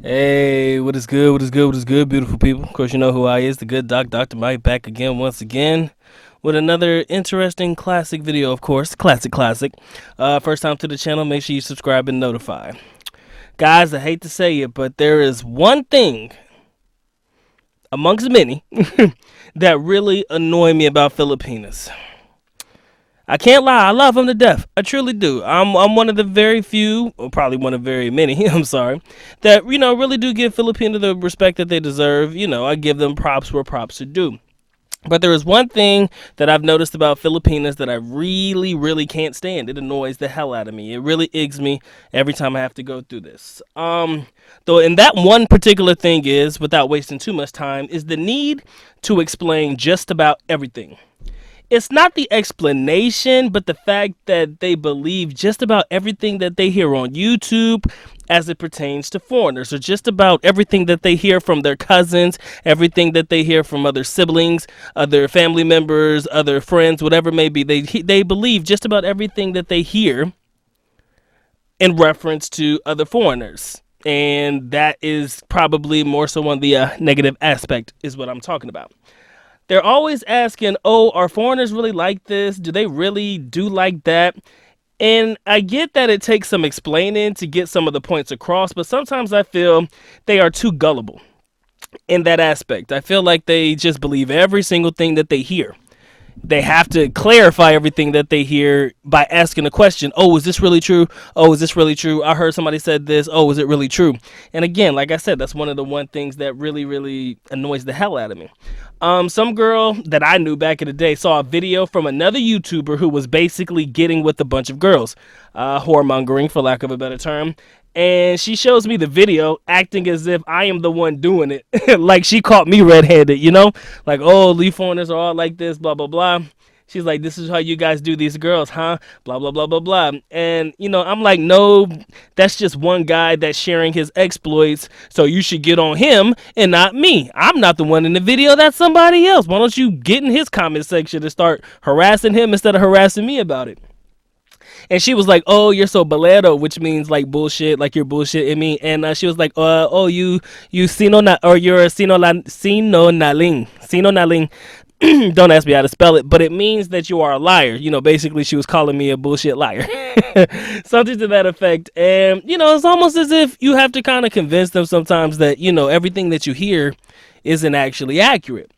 Hey, what is good? What is good? What is good, beautiful people? Of course, you know who I is, the good doc, Dr. Mike, back again, once again, with another interesting classic video, of course. Classic. First time to the channel, make sure you subscribe and notify. Guys, I hate to say it, but there is one thing, amongst many, that really annoy me about Filipinas. I can't lie, I love them to death. I truly do. I'm one of the very few, or probably one of very many, I'm sorry, that, really do give Filipino the respect that they deserve. I give them props where props are due. But there is one thing that I've noticed about Filipinas that I really can't stand. It annoys the hell out of me. It really eggs me every time I have to go through this. And that one particular thing is, without wasting too much time, is the need to explain just about everything. It's not the explanation, but the fact that they believe just about everything that they hear on YouTube as it pertains to foreigners, or just about everything that they hear from their cousins, everything that they hear from other siblings, other family members, other friends, whatever it may be. They believe just about everything that they hear in reference to other foreigners. And that is probably more so on the negative aspect is what I'm talking about. They're always asking, oh, are foreigners really like this? Do they really do like that? And I get that it takes some explaining to get some of the points across, but sometimes I feel they are too gullible in that aspect. I feel like they just believe every single thing that they hear. They have to clarify everything that they hear by asking a question. Oh, is this really true? Oh, is this really true? I heard somebody said this. Oh, is it really true? And again, like I said, that's one of the one things that really annoys the hell out of me. Some girl that I knew back in the day saw a video from another YouTuber who was basically getting with a bunch of girls, whoremongering, for lack of a better term. And she shows me the video acting as if I am the one doing it. Like she caught me red-handed, Like, oh, Leaf foreigners are all like this, blah, blah, blah. She's like, this is how you guys do these girls, huh? Blah, blah, blah, blah, blah. And, I'm like, no, that's just one guy that's sharing his exploits. So you should get on him and not me. I'm not the one in the video. That's somebody else. Why don't you get in his comment section and start harassing him instead of harassing me about it? And she was like, oh, you're so bolero, which means like bullshit, like you're bullshitting me. And she was like, oh, you sino na, or you're a sino naling. Don't ask me how to spell it, but it means that you are a liar. Basically she was calling me a bullshit liar. Something to that effect. And, it's almost as if you have to kind of convince them sometimes that, everything that you hear isn't actually accurate.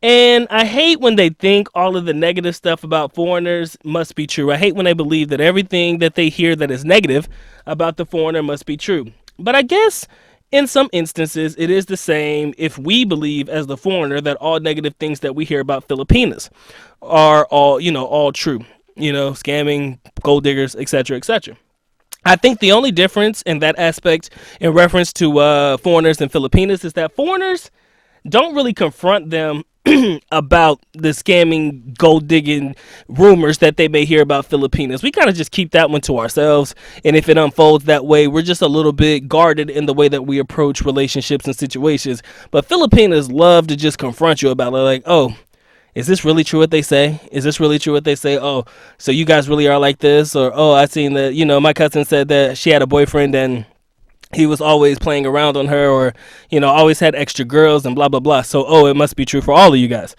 And I hate when they think all of the negative stuff about foreigners must be true. I hate when they believe that everything that they hear that is negative about the foreigner must be true. But I guess in some instances, it is the same if we believe as the foreigner that all negative things that we hear about Filipinas are all true. Scamming, gold diggers, etc., etc. I think the only difference in that aspect in reference to foreigners and Filipinas is that foreigners don't really confront them about the scamming, gold digging rumors that they may hear about Filipinas. We kind of just keep that one to ourselves. And if it unfolds that way, we're just a little bit guarded in the way that we approach relationships and situations. But Filipinas love to just confront you about it. Like, oh, is this really true what they say? Is this really true what they say? Oh, so you guys really are like this? Or, oh, I seen that, my cousin said that she had a boyfriend and he was always playing around on her, or, always had extra girls and blah, blah, blah. So, oh, it must be true for all of you guys.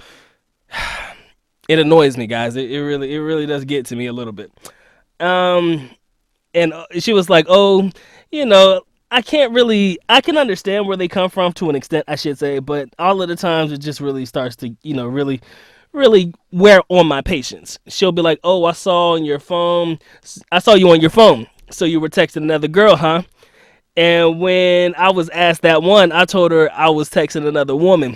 It annoys me, guys. It really does get to me a little bit. And she was like, oh, I can understand where they come from to an extent, I should say. But all of the times it just really starts to, really wear on my patience. She'll be like, oh, I saw you on your phone. So you were texting another girl, huh? And when I was asked that one, I told her I was texting another woman,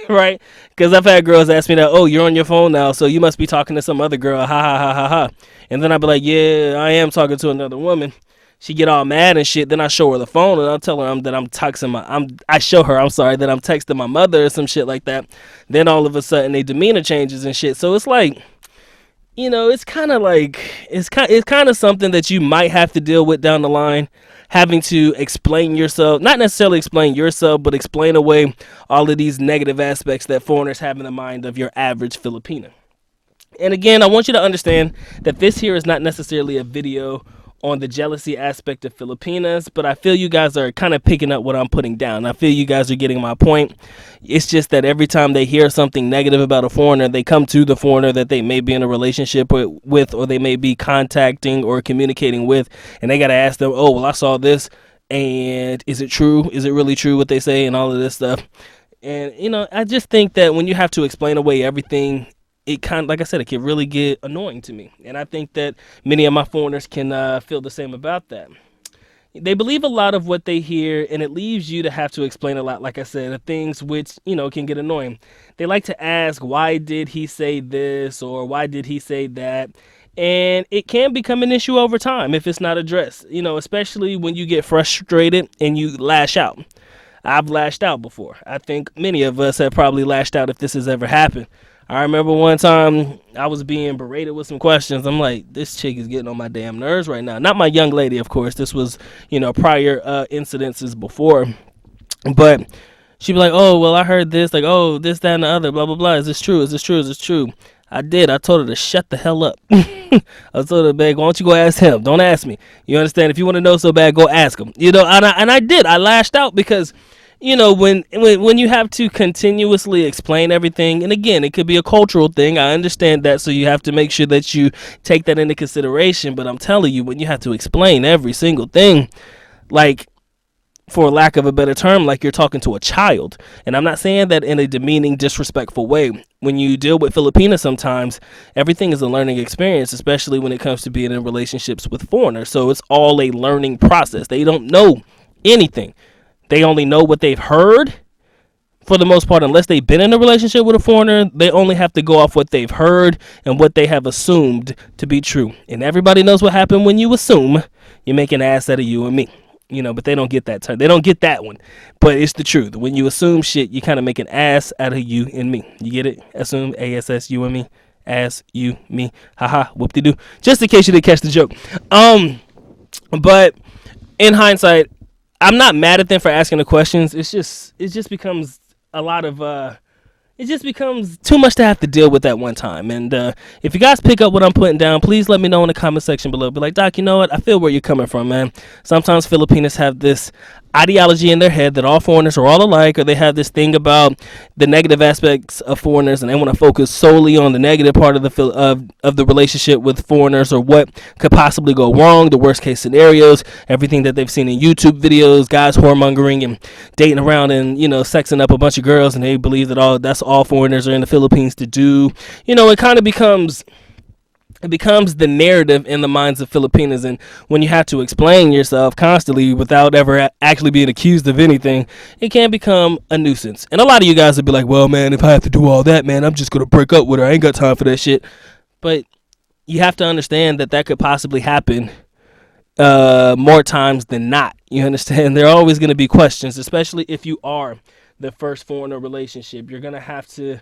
right? Because I've had girls ask me that, oh, you're on your phone now, so you must be talking to some other girl, ha, ha, ha, ha, ha. And then I'd be like, yeah, I am talking to another woman. She get all mad and shit. Then I show her the phone, and I'll tell her that I'm texting my mother or some shit like that. Then all of a sudden, their demeanor changes and shit. So it's like, it's kind of something that you might have to deal with down the line, having to explain yourself, not necessarily explain yourself, but explain away all of these negative aspects that foreigners have in the mind of your average Filipino. And again, I want you to understand that this here is not necessarily a video on the jealousy aspect of Filipinas, but I feel you guys are kind of picking up what I'm putting down. I feel you guys are getting my point. It's just that every time they hear something negative about a foreigner, they come to the foreigner that they may be in a relationship with, or they may be contacting or communicating with, and they got to ask them, oh, well, I saw this, and is it true? Is it really true what they say, and all of this stuff? And, I just think that when you have to explain away everything, it kind of, like I said, it can really get annoying to me. And I think that many of my foreigners can feel the same about that. They believe a lot of what they hear, and it leaves you to have to explain a lot, like I said, of things which, can get annoying. They like to ask, why did he say this, or why did he say that? And it can become an issue over time if it's not addressed, especially when you get frustrated and you lash out. I've lashed out before. I think many of us have probably lashed out if this has ever happened. I remember one time I was being berated with some questions. I'm like, this chick is getting on my damn nerves right now. Not my young lady, of course. This was, prior incidences before. But she'd be like, oh, well, I heard this. Like, oh, this, that, and the other, blah, blah, blah. Is this true? Is this true? Is this true? I did. I told her to shut the hell up. I told her, babe, why don't you go ask him? Don't ask me. You understand? If you want to know so bad, go ask him. And I did. I lashed out because when you have to continuously explain everything, and again, it could be a cultural thing. I understand that, so you have to make sure that you take that into consideration. But I'm telling you, when you have to explain every single thing, like, for lack of a better term, like you're talking to a child. And I'm not saying that in a demeaning, disrespectful way. When you deal with Filipinas, sometimes everything is a learning experience, especially when it comes to being in relationships with foreigners. So it's all a learning process. They don't know anything. They only know what they've heard. For the most part, unless they've been in a relationship with a foreigner, they only have to go off what they've heard and what they have assumed to be true. And everybody knows what happened when you assume. You make an ass out of you and me. But they don't get that term. They don't get that one. But it's the truth. When you assume shit, you kind of make an ass out of you and me. You get it? Assume, ASS, you and me. Ass, you, me. Haha, whoop-de-doo. Just in case you didn't catch the joke. But in hindsight, I'm not mad at them for asking the questions. It just becomes a lot of it just becomes too much to have to deal with at one time. And if you guys pick up what I'm putting down, please let me know in the comment section below. Be like, Doc, you know what? I feel where you're coming from, man. Sometimes Filipinos have this ideology in their head that all foreigners are all alike, or they have this thing about the negative aspects of foreigners, and they want to focus solely on the negative part of the relationship with foreigners, or what could possibly go wrong, the worst case scenarios, everything that they've seen in YouTube videos, guys whoremongering and dating around and sexing up a bunch of girls, and they believe that that's all foreigners are in the Philippines to do. It kind of becomes the narrative in the minds of Filipinos. And when you have to explain yourself constantly without ever actually being accused of anything, it can become a nuisance. And a lot of you guys would be like, well, man, if I have to do all that, man, I'm just going to break up with her. I ain't got time for that shit. But you have to understand that could possibly happen more times than not. You understand? There are always going to be questions, especially if you are the first foreigner relationship. You're going to have to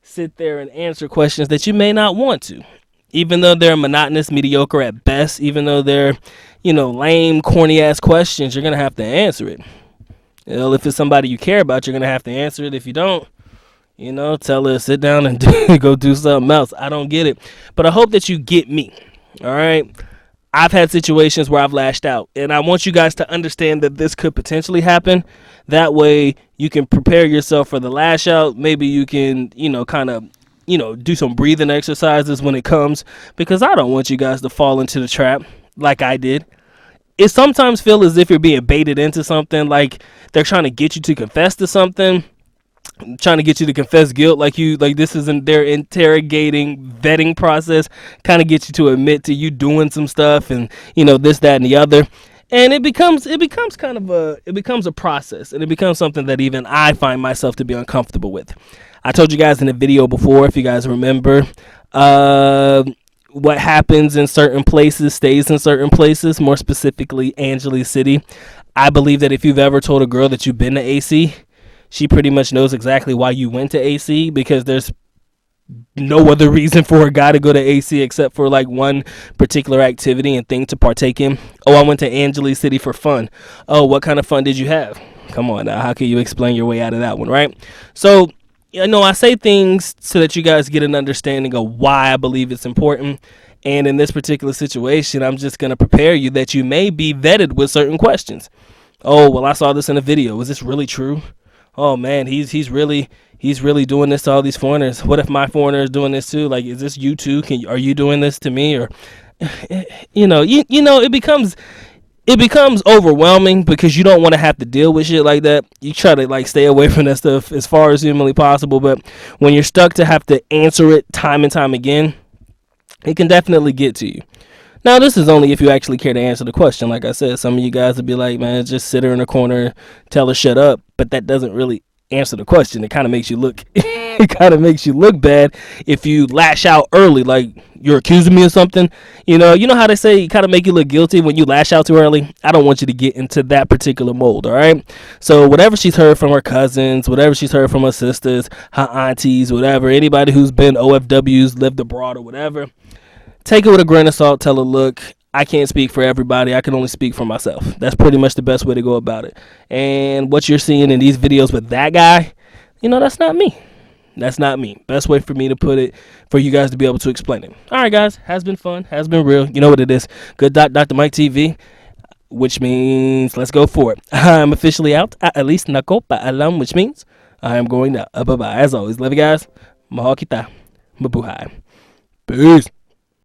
sit there and answer questions that you may not want to. Even though they're monotonous, mediocre at best, even though they're, lame, corny-ass questions, you're going to have to answer it. If it's somebody you care about, you're going to have to answer it. If you don't, tell her, sit down and go do something else. I don't get it. But I hope that you get me, all right? I've had situations where I've lashed out, and I want you guys to understand that this could potentially happen. That way, you can prepare yourself for the lash out. Maybe you can, kind of, do some breathing exercises when it comes, because I don't want you guys to fall into the trap like I did. It sometimes feels as if you're being baited into something, like they're trying to get you to confess to something, trying to get you to confess guilt, like this isn't their interrogating vetting process, kind of get you to admit to you doing some stuff and this, that, and the other. And it becomes a process, and it becomes something that even I find myself to be uncomfortable with. I told you guys in a video before, if you guys remember, what happens in certain places stays in certain places, more specifically Angeles City. I believe that if you've ever told a girl that you've been to AC, she pretty much knows exactly why you went to AC, because there's no other reason for a guy to go to AC except for like one particular activity and thing to partake in. Oh, I went to Angeles City for fun. Oh, what kind of fun did you have? Come on now, how can you explain your way out of that one, right? So, I say things so that you guys get an understanding of why I believe it's important. And in this particular situation, I'm just going to prepare you that you may be vetted with certain questions. Oh, well, I saw this in a video. Is this really true? Oh man, he's really doing this to all these foreigners. What if my foreigner is doing this too? Like, is this you too? Are you doing this to me? Or you know, it becomes overwhelming because you don't want to have to deal with shit like that. You try to like stay away from that stuff as far as humanly possible, but when you're stuck to have to answer it time and time again, it can definitely get to you. Now, this is only if you actually care to answer the question. Like I said, some of you guys would be like, man, just sit her in a corner, tell her shut up. But that doesn't really answer the question. It kind of makes you look bad if you lash out early, like you're accusing me of something. You know how they say you kind of make you look guilty when you lash out too early. I don't want you to get into that particular mold, all right? So whatever she's heard from her cousins, whatever she's heard from her sisters, her aunties, whatever, anybody who's been OFWs, lived abroad or whatever, take it with a grain of salt. Tell her, look, I can't speak for everybody. I can only speak for myself. That's pretty much the best way to go about it. And what you're seeing in these videos with that guy, that's not me. That's not me. Best way for me to put it, for you guys to be able to explain it. All right, guys. Has been fun. Has been real. You know what it is. Good Dr. Mike TV, which means let's go for it. I'm officially out. At least nako paalam, which means I am going now. Bye-bye. As always, love you guys. Mahal kita. Mabuhay. Peace.